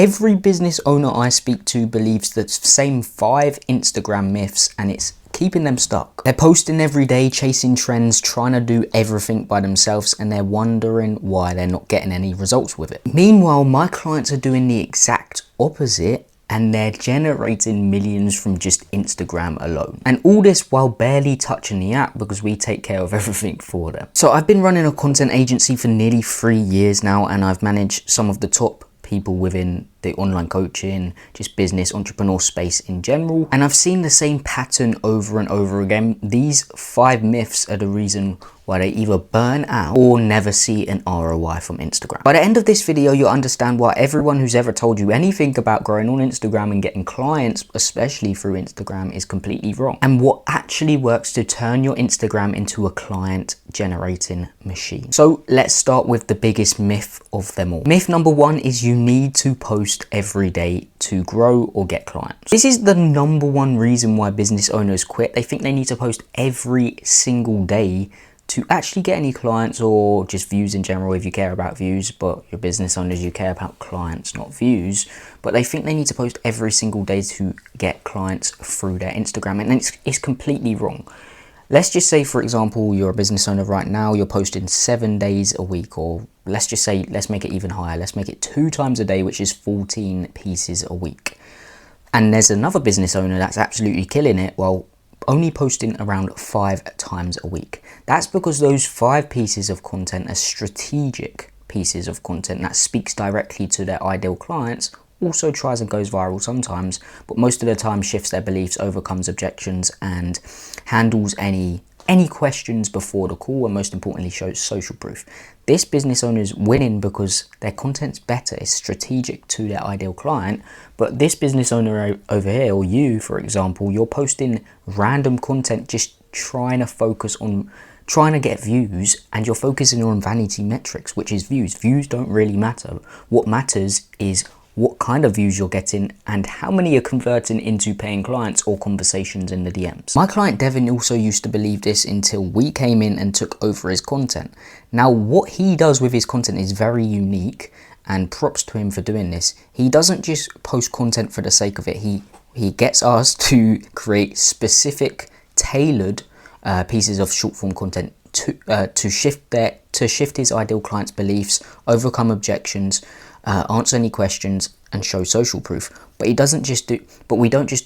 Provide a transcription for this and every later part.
Every business owner I speak to believes the same 5 Instagram myths, and it's keeping them stuck. They're posting every day, chasing trends, trying to do everything by themselves, and they're wondering why they're not getting any results with it. Meanwhile, my clients are doing the exact opposite, and they're generating millions from just Instagram alone. And all this while barely touching the app, because we take care of everything for them. So I've been running a content agency for nearly 3 years now, and I've managed some of the top people within the online coaching, just business, entrepreneur space in general. And I've seen the same pattern over and over again. These 5 myths are the reason why they either burn out or never see an ROI from Instagram. By the end of this video, you'll understand why everyone who's ever told you anything about growing on Instagram and getting clients, especially through Instagram, is completely wrong. And what actually works to turn your Instagram into a client generating machine. So let's start with the biggest myth of them all. Myth number 1 is you need to post every day to grow or get clients. This is the number 1 reason why business owners quit. They think they need to post every single day to actually get any clients, or just views in general if you care about views, but your business owners, you care about clients, not views. But they think they need to post every single day to get clients through their Instagram, and it's completely wrong. Let's just say, for example, you're a business owner right now, you're posting 7 days a week, or let's just say, let's make it even higher. Let's make it 2 times a day, which is 14 pieces a week. And there's another business owner that's absolutely killing it, well, only posting around 5 times a week. That's because those 5 pieces of content are strategic pieces of content that speaks directly to their ideal clients, also tries and goes viral sometimes, but most of the time shifts their beliefs, overcomes objections, and handles any questions before the call, and most importantly shows social proof. This business owner is winning because their content's better, it's strategic to their ideal client. But this business owner over here, or you for example, you're posting random content just trying to focus on trying to get views, and you're focusing on vanity metrics, which is views. Views don't really matter. What matters is what kind of views you're getting and how many are converting into paying clients or conversations in the DMs. My client Devin also used to believe this until we came in and took over his content. Now, what he does with his content is very unique, and props to him for doing this. He doesn't just post content for the sake of it. He gets us to create specific, tailored pieces of short form content to shift his ideal client's beliefs, overcome objections, answer any questions, and show social proof. But we don't just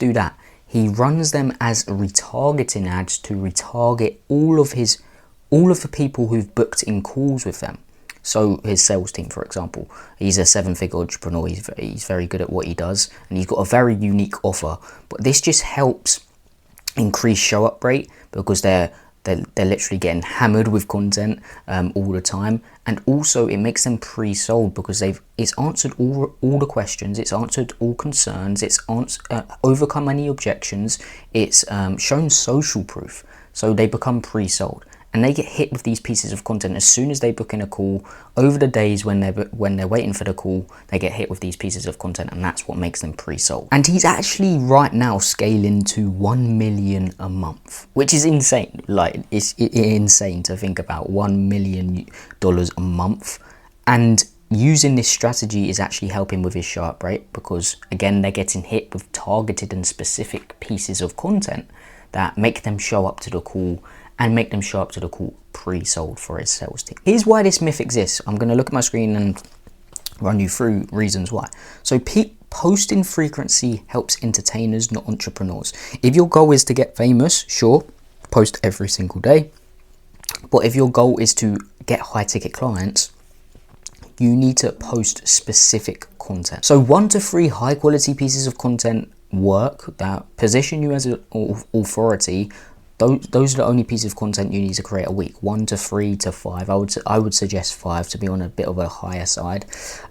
do that. He runs them as retargeting ads to retarget all of the people who've booked in calls with them. So his sales team, for example, he's a 7-figure entrepreneur. He's very good at what he does, and he's got a very unique offer. But this just helps increase show up rate, because they're literally getting hammered with content all the time. And also it makes them pre-sold because it's answered all the questions, it's answered all concerns, it's overcome any objections, it's shown social proof, so they become pre-sold. And they get hit with these pieces of content as soon as they book in a call. Over the days when they're waiting for the call, they get hit with these pieces of content, and that's what makes them pre-sold. And he's actually right now scaling to 1 million a month, which is insane. Like, it's insane to think about $1 million a month. And using this strategy is actually helping with his show up rate, because again, they're getting hit with targeted and specific pieces of content that make them show up to the call, and make them show up to the call pre-sold for his sales team. Here's why this myth exists. I'm going to look at my screen and run you through reasons why. So posting frequency helps entertainers, not entrepreneurs. If your goal is to get famous, sure, post every single day. But if your goal is to get high ticket clients, you need to post specific content. So 1 to 3 high quality pieces of content work that position you as an authority. Those are the only pieces of content you need to create a week. 1 to 3 to 5. I would suggest 5 to be on a bit of a higher side.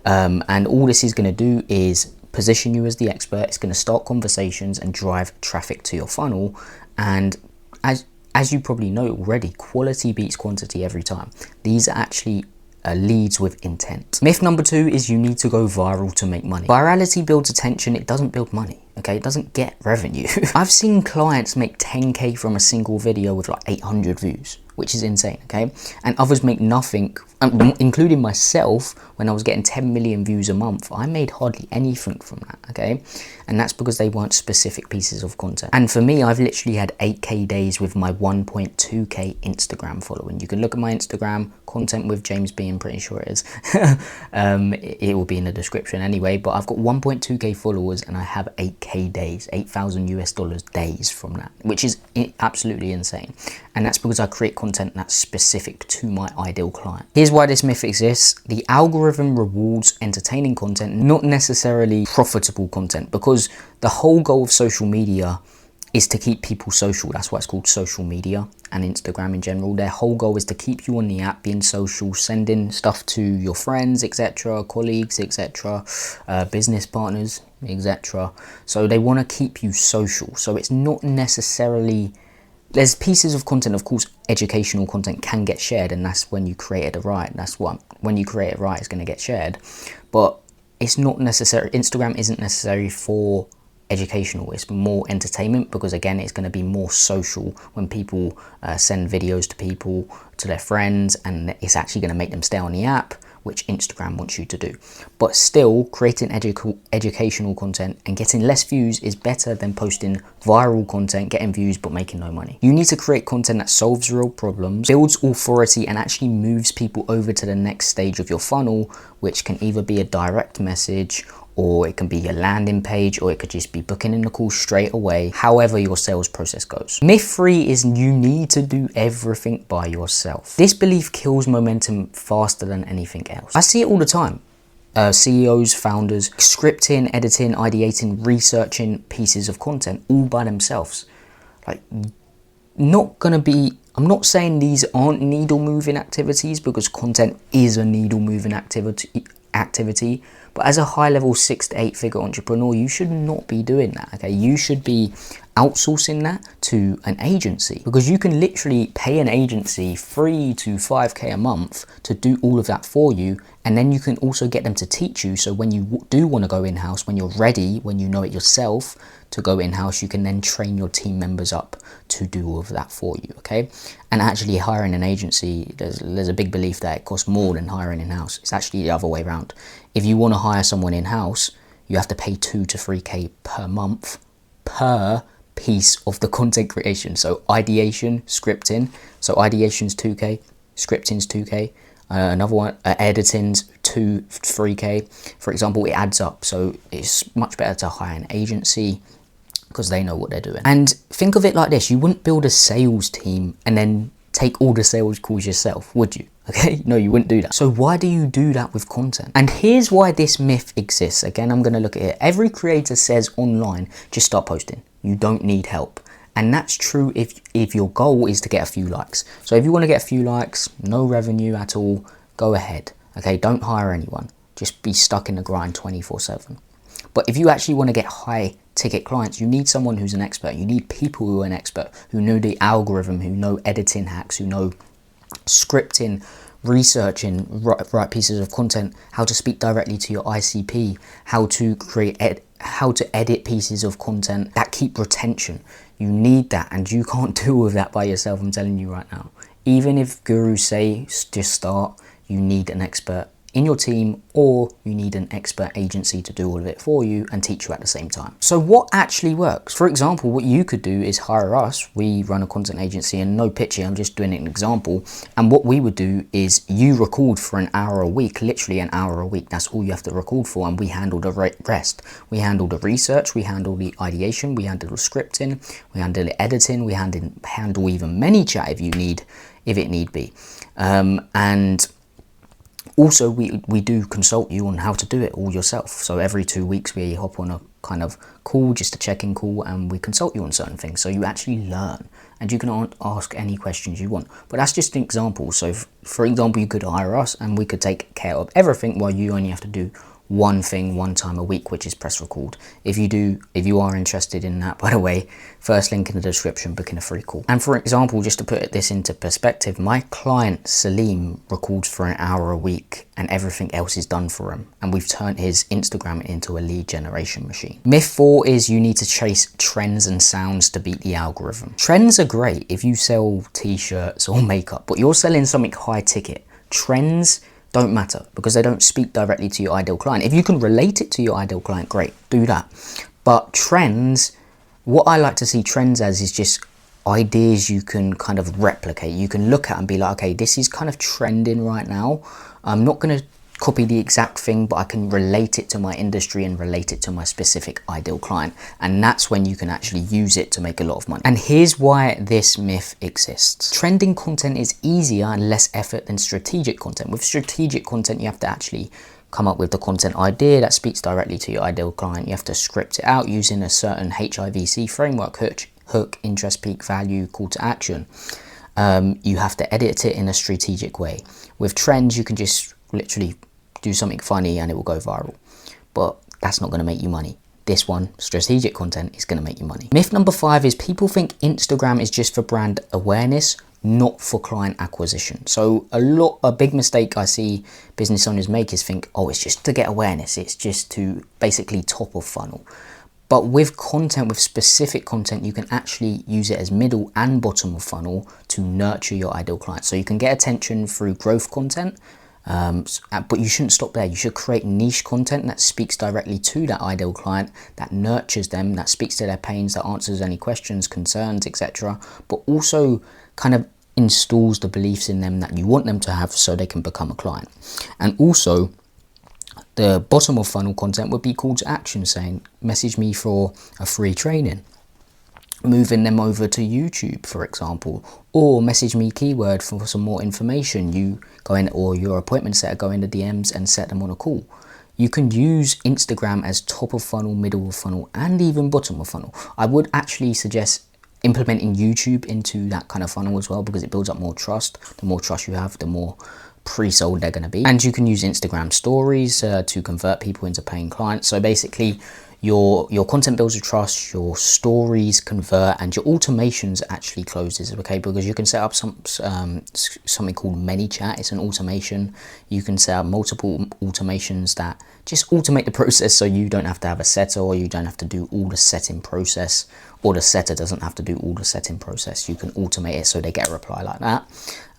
And all this is going to do is position you as the expert. It's going to start conversations and drive traffic to your funnel. And as you probably know already, quality beats quantity every time. These are actually leads with intent. Myth number 2 is you need to go viral to make money. Virality builds attention, it doesn't build money. Okay, it doesn't get revenue. I've seen clients make 10k from a single video with like 800 views, which is insane, okay? And others make nothing, including myself, when I was getting 10 million views a month, I made hardly anything from that, okay? And that's because they weren't specific pieces of content. And for me, I've literally had 8K days with my 1.2K Instagram following. You can look at my Instagram, content with James B, I'm pretty sure it is. It will be in the description anyway, but I've got 1.2K followers and I have 8K days, 8,000 US dollars days from that, which is absolutely insane. And that's because I create content that's specific to my ideal client. Here's why this myth exists. The algorithm rewards entertaining content, not necessarily profitable content, because the whole goal of social media is to keep people social. That's why it's called social media, and Instagram in general. Their whole goal is to keep you on the app, being social, sending stuff to your friends, etc., colleagues, etc., business partners, etc. So they want to keep you social. So it's not necessarily... There's pieces of content, of course, educational content can get shared, and that's when you create it right. That's what, when you create it right, it's going to get shared. But it's not necessary. Instagram isn't necessary for educational, it's more entertainment, because again, it's going to be more social when people send videos to people, to their friends, and it's actually going to make them stay on the app, which Instagram wants you to do. But still, creating educational content and getting less views is better than posting viral content, getting views but making no money. You need to create content that solves real problems, builds authority, and actually moves people over to the next stage of your funnel, which can either be a direct message, or it can be a landing page, or it could just be booking in the call straight away, however your sales process goes. Myth 3 is you need to do everything by yourself. This belief kills momentum faster than anything else. I see it all the time. CEOs, founders, scripting, editing, ideating, researching pieces of content all by themselves. Like, I'm not saying these aren't needle moving activities, because content is a needle moving activity, but as a high level 6 to 8 figure entrepreneur, you should not be doing that, okay? You should be outsourcing that to an agency, because you can literally pay an agency 3 to 5K a month to do all of that for you, and then you can also get them to teach you. So when you do want to go in-house, when you're ready, when you know it yourself to go in-house, you can then train your team members up to do all of that for you, okay? And actually hiring an agency, there's a big belief that it costs more than hiring in-house. It's actually the other way around. If you want to hire someone in-house, you have to pay 2 to 3K per month per piece of the content creation. So ideation, scripting. So ideation's 2K, scripting's 2K. Another one, editing's 3K. For example, it adds up. So it's much better to hire an agency, because they know what they're doing. And think of it like this: you wouldn't build a sales team and then take all the sales calls yourself, would you? Okay, no, you wouldn't do that. So why do you do that with content? And here's why this myth exists. Again, I'm going to look at it. Every creator says online, just start posting. You don't need help. And that's true if your goal is to get a few likes. So if you want to get a few likes, no revenue at all, go ahead. Okay, don't hire anyone. Just be stuck in the grind 24/7. But if you actually want to get high ticket clients, you need someone who's an expert. You need people who are an expert, who know the algorithm, who know editing hacks, who know scripting, researching, right pieces of content, how to speak directly to your ICP, how to how to edit pieces of content that keep retention. You need that, and you can't do all of that by yourself, I'm telling you right now. Even if gurus say just start, you need an expert in your team, or you need an expert agency to do all of it for you and teach you at the same time. So what actually works? For example, what you could do is hire us. We run a content agency, and no pitch here, I'm just doing an example. And what we would do is you record for an hour a week, literally an hour a week. That's all you have to record for, and we handle the rest. We handle the research, we handle the ideation, we handle the scripting, we handle the editing, we handle even ManyChat if it need be. And also, we do consult you on how to do it all yourself. So every 2 weeks we hop on a kind of call, just a check-in call, and we consult you on certain things. So you actually learn, and you can ask any questions you want. But that's just an example. So for example, you could hire us and we could take care of everything, while you only have to do one thing one time a week, which is press record. If you are interested in that, by the way, first link in the description, booking a free call. And for example, just to put this into perspective, my client Salim records for an hour a week, and everything else is done for him, and we've turned his Instagram into a lead generation machine. Myth 4 is you need to chase trends and sounds to beat the algorithm. Trends are great if you sell t-shirts or makeup, but you're selling something high ticket. Trends don't matter, because they don't speak directly to your ideal client. If you can relate it to your ideal client, great, do that. But trends, what I like to see trends as is just ideas you can kind of replicate. You can look at and be like, okay, this is kind of trending right now. I'm not going to copy the exact thing, but I can relate it to my industry and relate it to my specific ideal client. And that's when you can actually use it to make a lot of money. And here's why this myth exists. Trending content is easier and less effort than strategic content. With strategic content, you have to actually come up with the content idea that speaks directly to your ideal client. You have to script it out using a certain HIVC framework, hook, interest, peak, value, call to action. You have to edit it in a strategic way. With trends, you can just literally do something funny and it will go viral, but that's not going to make you money. This one, strategic content, is going to make you money. Myth number 5 is people think Instagram is just for brand awareness, not for client acquisition. So a big mistake I see business owners make is think, oh, it's just to get awareness, it's just to basically top of funnel. But with content, with specific content, you can actually use it as middle and bottom of funnel to nurture your ideal client. So you can get attention through growth content, but you shouldn't stop there. You should create niche content that speaks directly to that ideal client, that nurtures them, that speaks to their pains, that answers any questions, concerns, etc. But also kind of installs the beliefs in them that you want them to have so they can become a client. And also, the bottom of funnel content would be call to action, saying, message me for a free training. Moving them over to YouTube, for example, or message me keyword for some more information. You go in, or your appointment setter, go in the DMs and set them on a call. You can use Instagram as top of funnel, middle of funnel, and even bottom of funnel. I would actually suggest implementing YouTube into that kind of funnel as well, because it builds up more trust. The more trust you have, the more pre-sold they're going to be. And you can use Instagram stories to convert people into paying clients. So basically, your content builds your trust, your stories convert, and your automations actually closes, okay? Because you can set up something called ManyChat. It's an automation. You can set up multiple automations that just automate the process, so you don't have to have a setter, or you don't have to do all the setting process, or the setter doesn't have to do all the setting process. You can automate it so they get a reply like that.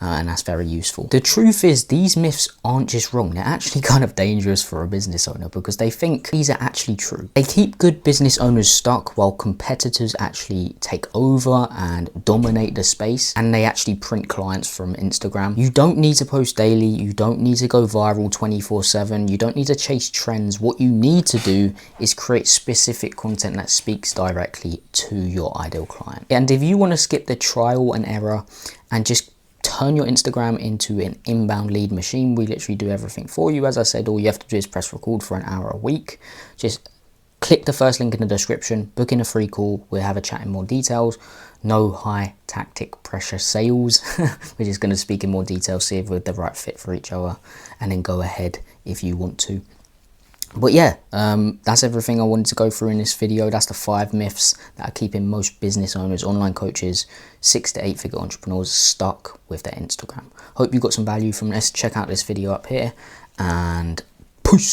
And that's very useful. The truth is, these myths aren't just wrong, they're actually kind of dangerous for a business owner, because they think these are actually true. They keep good business owners stuck while competitors actually take over and dominate the space, and they actually print clients from Instagram. You don't need to post daily, you don't need to go viral 24/7, you don't need to chase trends. What you need to do is create specific content that speaks directly to your ideal client. And if you want to skip the trial and error and just turn your Instagram into an inbound lead machine, we literally do everything for you. As I said, all you have to do is press record for an hour a week. Just click the first link in the description, book in a free call, we'll have a chat in more details. No high tactic pressure sales. We're just going to speak in more detail, see if we're the right fit for each other, and then go ahead if you want to. But yeah, that's everything I wanted to go through in this video. That's the 5 myths that are keeping most business owners, online coaches, 6 to 8 figure entrepreneurs stuck with their Instagram. Hope you got some value from this. Check out this video up here, and peace.